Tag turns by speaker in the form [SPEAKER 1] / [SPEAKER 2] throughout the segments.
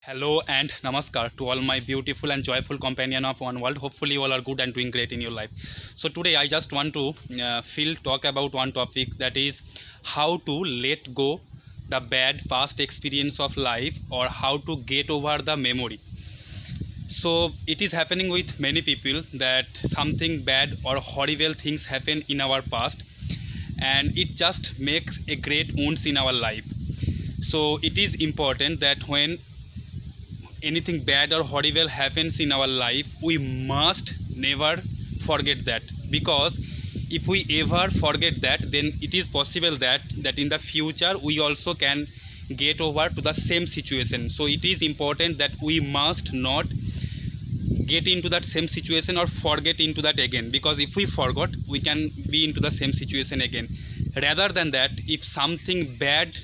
[SPEAKER 1] Hello and namaskar to all my beautiful and joyful companion of one world. Hopefully, you all are good and doing great in your life. So today, I just want to talk about one topic, that is how to let go the bad past experience of life, or how to get over the memory. So it is happening with many people that something bad or horrible things happen in our past, and it just makes a great wounds in our life. So it is important that when anything bad or horrible happens in our life, we must never forget that, because if we ever forget that, then it is possible that in the future we also can get over to the same situation. So it is important that we must not get into that same situation or forget into that again, because if we forgot, we can be into the same situation again. Rather than that, if something bad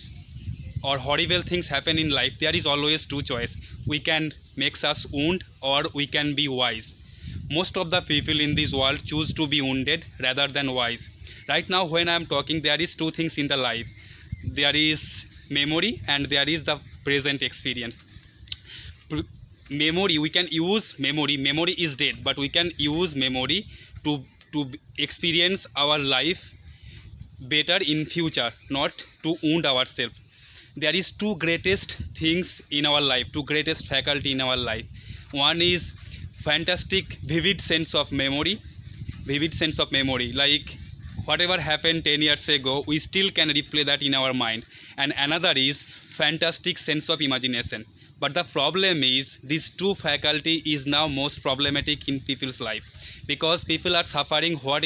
[SPEAKER 1] or horrible things happen in life, there is always two choice: we can makes us wound, or we can be wise. Most of the people in this world choose to be wounded rather than wise. Right now when I am talking, there is two things in the life: there is memory and there is the present experience. Memory, we can use memory is dead, but we can use memory to experience our life better in future, not to wound ourselves. There is two greatest things in our life, two greatest faculty in our life. One is fantastic vivid sense of memory, like whatever happened 10 years ago, we still can replay that in our mind. And another is fantastic sense of imagination. But the problem is, these two faculty is now most problematic in people's life, because people are suffering what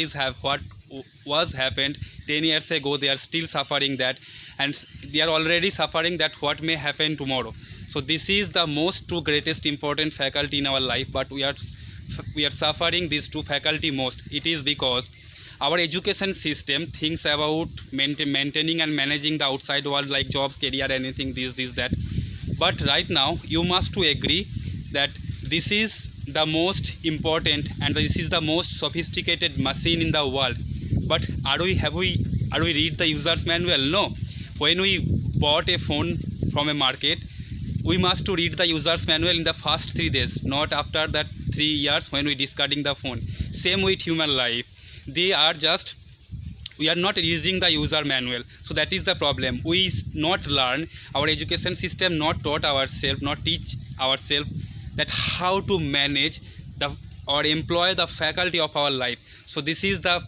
[SPEAKER 1] was happened 10 years ago. They are still suffering that, and they are already suffering that what may happen tomorrow. So this is the most two greatest important faculty in our life, but we are suffering these two faculty most. It is because our education system thinks about maintaining and managing the outside world, like jobs, career, anything, this that. But right now you must to agree that this is the most important and this is the most sophisticated machine in the world. But are we read the user's manual? No. When we bought a phone from a market, we must to read the user's manual in the first 3 days, not after that 3 years when we discarding the phone. Same with human life. We are not using the user manual. So that is the problem. We not learn, our education system not taught ourselves, not teach ourselves that how to manage the or employ the faculty of our life. So this is the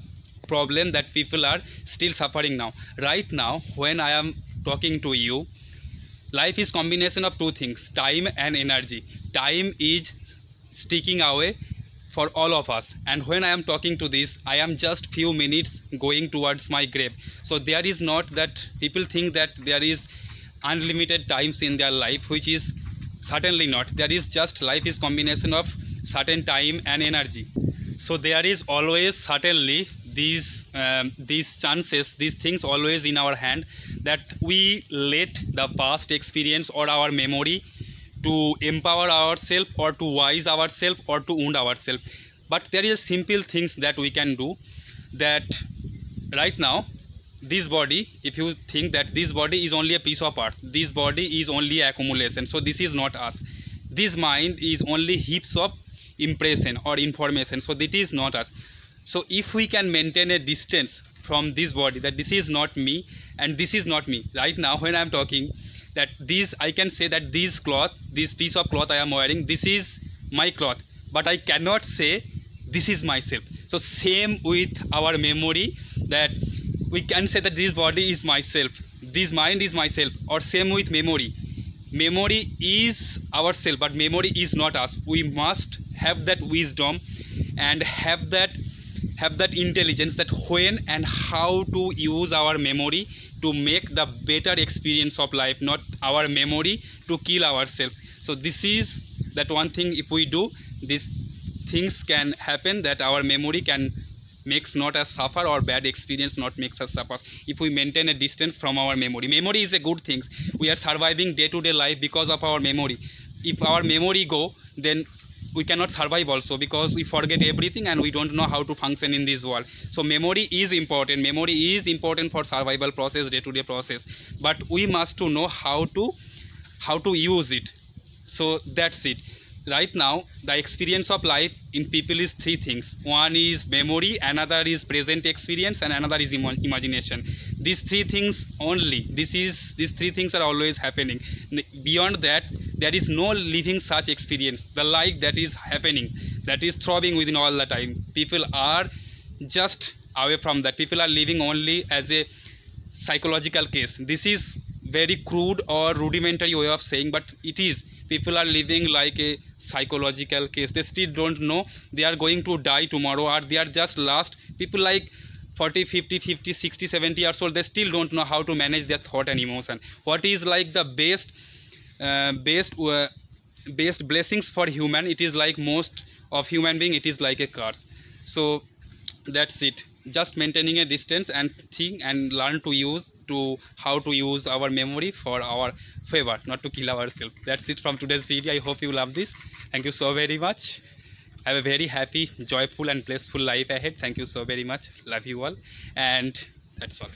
[SPEAKER 1] problem that people are still suffering now. Right now when I am talking to you, life is combination of two things: time and energy. Time is sticking away for all of us, and when I am talking to this, I am just few minutes going towards my grave. So there is not that people think that there is unlimited times in their life, which is certainly not. There is just, life is combination of certain time and energy. So there is always certainly these chances, these things always in our hand, that we let the past experience or our memory to empower ourselves or to wise ourselves or to wound ourselves. But there is simple things that we can do. That right now, this body, if you think that this body is only a piece of earth, this body is only accumulation, so this is not us. This mind is only heaps of impression or information, so that is not us. So if we can maintain a distance from this body, that this is not me and this is not me. Right now when I am talking, that this, I can say that this cloth, this piece of cloth I am wearing, this is my cloth, but I cannot say this is myself. So same with our memory, that we can say that this body is myself, this mind is myself. Or same with memory is ourself, but memory is not us. We must have that wisdom and have that intelligence, that when and how to use our memory to make the better experience of life, not our memory to kill ourselves. So this is that one thing. If we do, these things can happen, that our memory can makes not us suffer, or bad experience not makes us suffer. If we maintain a distance from our memory is a good thing. We are surviving day to day life because of our memory. If our memory go, then we cannot survive also, because we forget everything and we don't know how to function in this world. So memory is important for survival process, day to day process, but we must to know how to use it. So that's it. Right now, the experience of life in people is three things. One is memory, another is present experience, and another is imagination. These three things only. These three things are always happening. Beyond that, there is no living such experience. The life that is happening, that is throbbing within all the time. People are just away from that. People are living only as a psychological case. This is very crude or rudimentary way of saying, but it is. People are living like a psychological case. They still don't know they are going to die tomorrow, or they are just lost. People like 40, 50, 50, 60, 70 years old, they still don't know how to manage their thought and emotion. What is like the best blessings for human, it is like most of human being, it is like a curse. So that's it. Just maintaining a distance and think and learn to use to how to use our memory for our favor, not to kill ourselves. That's it from today's video. I hope you love this. Thank you so very much. Have a very happy, joyful and blissful life ahead. Thank you so very much. Love you all, and that's all.